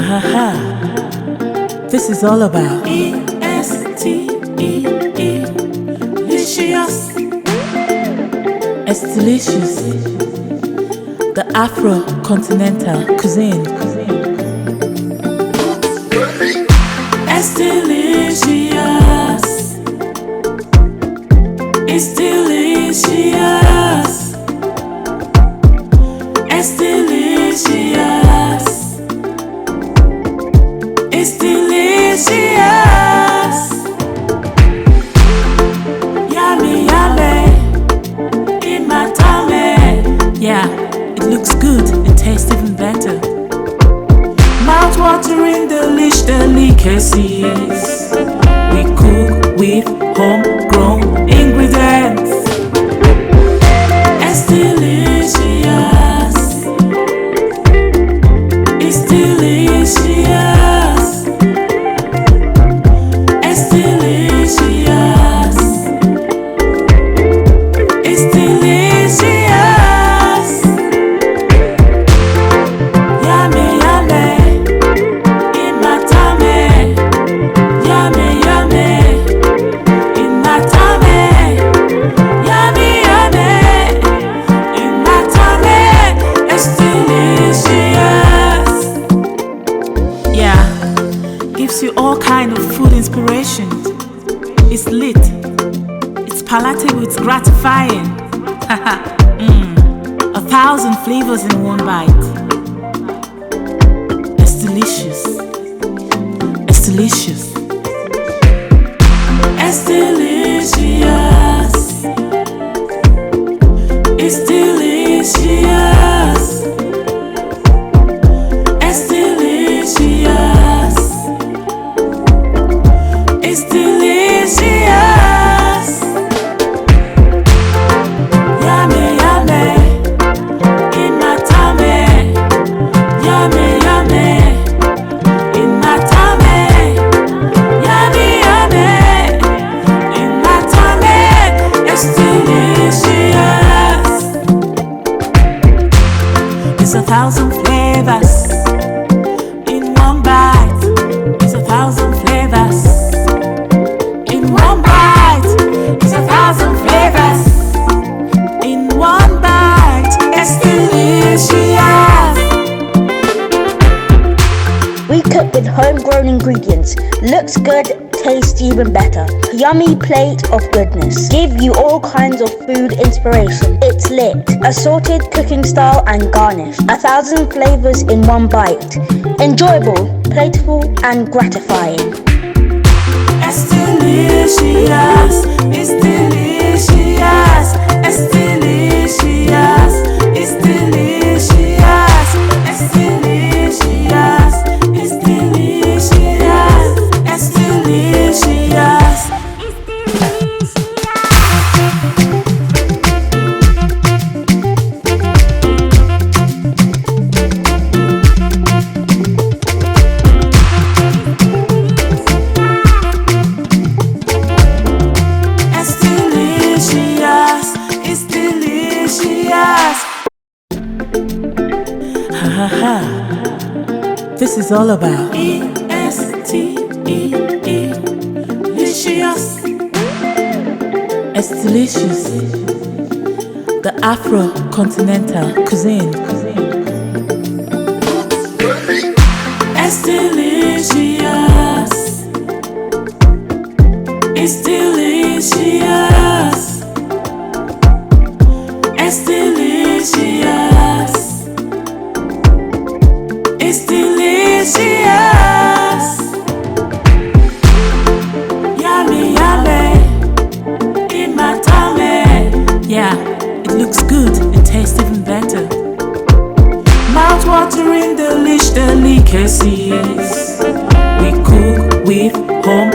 Ha ha. This is all about EsteeLicious. EsteeLicious, the Afro-continental cuisine. EsteeLicious, EsteeLicious, EsteeLicious, EsteeLicious. Yummy, yummy, in my tummy. Yeah, it looks good, it tastes even better. Mouth-watering delicacies. We cook with homegrown ingredients. EsteeLicious, EsteeLicious, EsteeLicious, EsteeLicious. Yummy, yummy, in my tummy. Yummy, yummy, in my tummy. Yummy, yummy, in my tummy. EsteeLicious. Yeah, gives you all kind of food inspiration. It's lit, it's palatable, it's gratifying. 1,000 flavors in one bite. EsteeLicious, EsteeLicious, EsteeLicious, EsteeLicious, EsteeLicious, EsteeLicious. Yummy, yummy, in my tummy. Yummy, yummy, in my tummy. Yummy, yummy, in my tummy. EsteeLicious. It's 1,000 flavors in one bite. It's 1,000 flavors in one bite. It's 1,000 flavors in one bite. EsteeLicious. We cook with homegrown ingredients. Looks good, tastes even better. Yummy plate of goodness. Give you all kinds of food inspiration. It's lit. Assorted cooking style and garnish. 1,000 flavors in one bite. Enjoyable, playful and gratifying. EsteeLicious, EsteeLicious, EsteeLicious, EsteeLicious, EsteeLicious, EsteeLicious, EsteeLicious. EsteeLicious, EsteeLicious. Ha ha ha. This is all about EsteeLicious, EsteeLicious, the Afro-continental cuisine. EsteeLicious, EsteeLicious, EsteeLicious, EsteeLicious. Yummy, yummy, in my tummy. Yeah, it looks good, it tastes even better. Mouth-watering delicacies. We cook with home